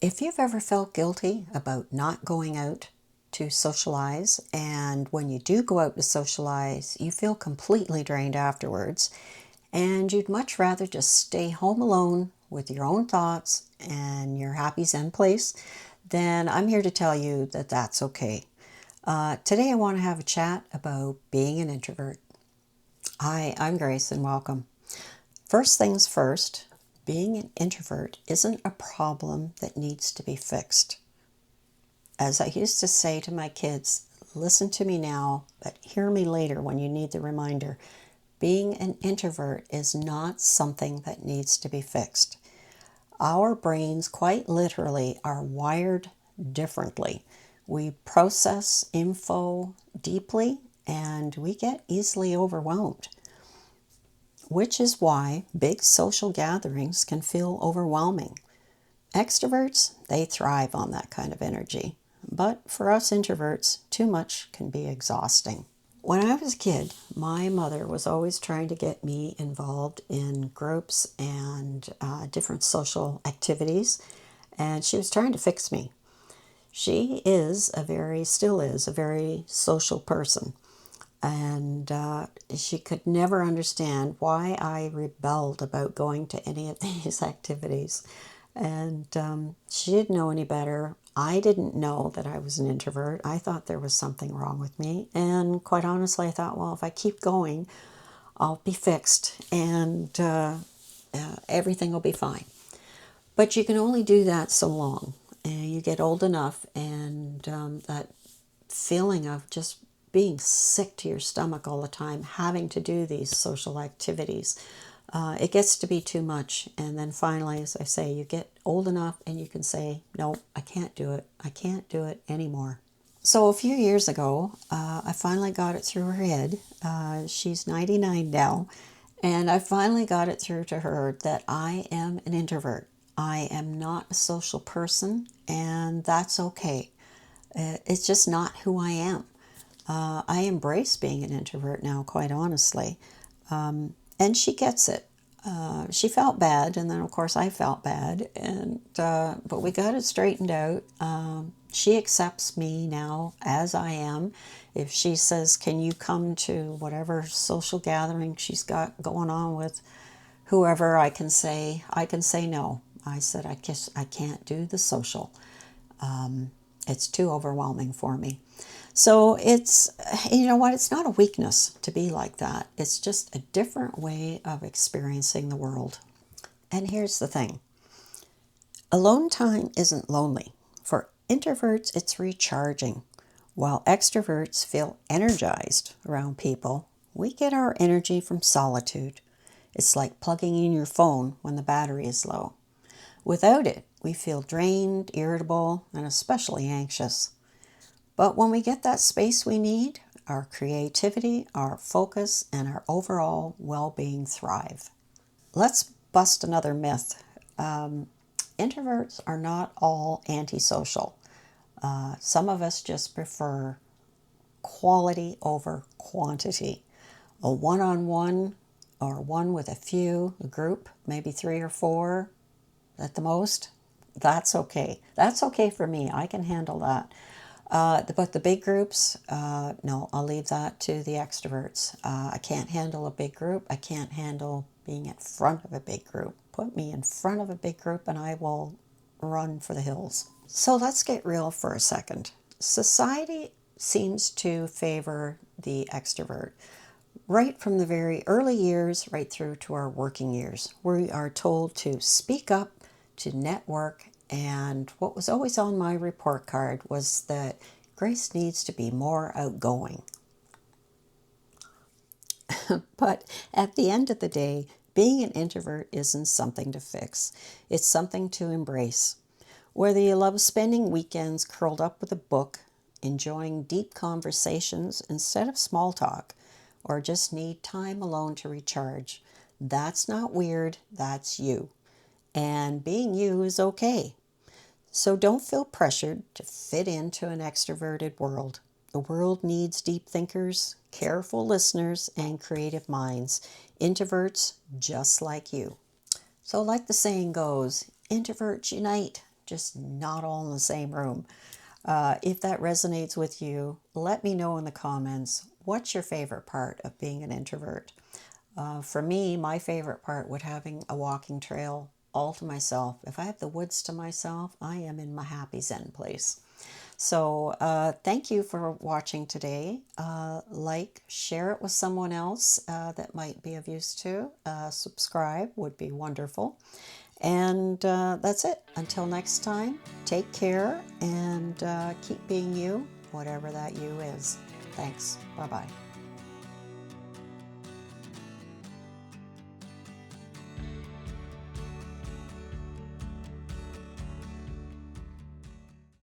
If you've ever felt guilty about not going out to socialize, and when you do go out to socialize, you feel completely drained afterwards, and you'd much rather just stay home alone with your own thoughts and your happy Zen place, then I'm here to tell you that that's okay. Today I want to have a chat about being an introvert. Hi, I'm Grace and welcome. First things first, being an introvert isn't a problem that needs to be fixed. As I used to say to my kids, listen to me now, but hear me later when you need the reminder. Being an introvert is not something that needs to be fixed. Our brains, quite literally, are wired differently. We process info deeply and we get easily overwhelmed, which is why big social gatherings can feel overwhelming. Extroverts, they thrive on that kind of energy. But for us introverts, too much can be exhausting. When I was a kid, my mother was always trying to get me involved in groups and different social activities, and she was trying to fix me. Still is a very social person, and she could never understand why I rebelled about going to any of these activities. And she didn't know any better. I didn't know that I was an introvert. I thought there was something wrong with me. And quite honestly, I thought, well, if I keep going, I'll be fixed and everything will be fine. But you can only do that so long. And you get old enough, and that feeling of just being sick to your stomach all the time, having to do these social activities, it gets to be too much. And then finally, as I say, you get old enough and you can say, no, I can't do it. I can't do it anymore. So a few years ago, I finally got it through her head. She's 99 now. And I finally got it through to her that I am an introvert. I am not a social person, and that's okay. It's just not who I am. I embrace being an introvert now, quite honestly. And she gets it. She felt bad, and then of course I felt bad, and but we got it straightened out. She accepts me now as I am. If she says, "Can you come to whatever social gathering she's got going on with whoever?" I can say no. I said I can't do the social. It's too overwhelming for me. So it's, you know what, it's not a weakness to be like that. It's just a different way of experiencing the world. And here's the thing. Alone time isn't lonely. For introverts, it's recharging. While extroverts feel energized around people, we get our energy from solitude. It's like plugging in your phone when the battery is low. Without it, we feel drained, irritable, and especially anxious. But when we get that space we need, our creativity, our focus, and our overall well-being thrive. Let's bust another myth. Introverts are not all antisocial. Some of us just prefer quality over quantity. A one-on-one or one with a few, a group, maybe 3 or 4 at the most, that's okay. That's okay for me. I can handle that. But the big groups, no, I'll leave that to the extroverts. I can't handle a big group. I can't handle being in front of a big group. Put me in front of a big group and I will run for the hills. So let's get real for a second. Society seems to favor the extrovert. Right from the very early years, right through to our working years, we are told to speak up, to network, and what was always on my report card was that Grace needs to be more outgoing. But at the end of the day, being an introvert isn't something to fix. It's something to embrace. Whether you love spending weekends curled up with a book, enjoying deep conversations instead of small talk, or just need time alone to recharge, that's not weird, that's you. And being you is okay. So don't feel pressured to fit into an extroverted world. The world needs deep thinkers, careful listeners, and creative minds. Introverts just like you. So like the saying goes, introverts unite, just not all in the same room. If that resonates with you, let me know in the comments, what's your favorite part of being an introvert? For me, my favorite part would having a walking trail all to myself. If I have the woods to myself, I am in my happy Zen place. So thank you for watching today. Like, share it with someone else that might be of use to. Subscribe would be wonderful. And that's it. Until next time, take care and keep being you, whatever that you is. Thanks. Bye-bye.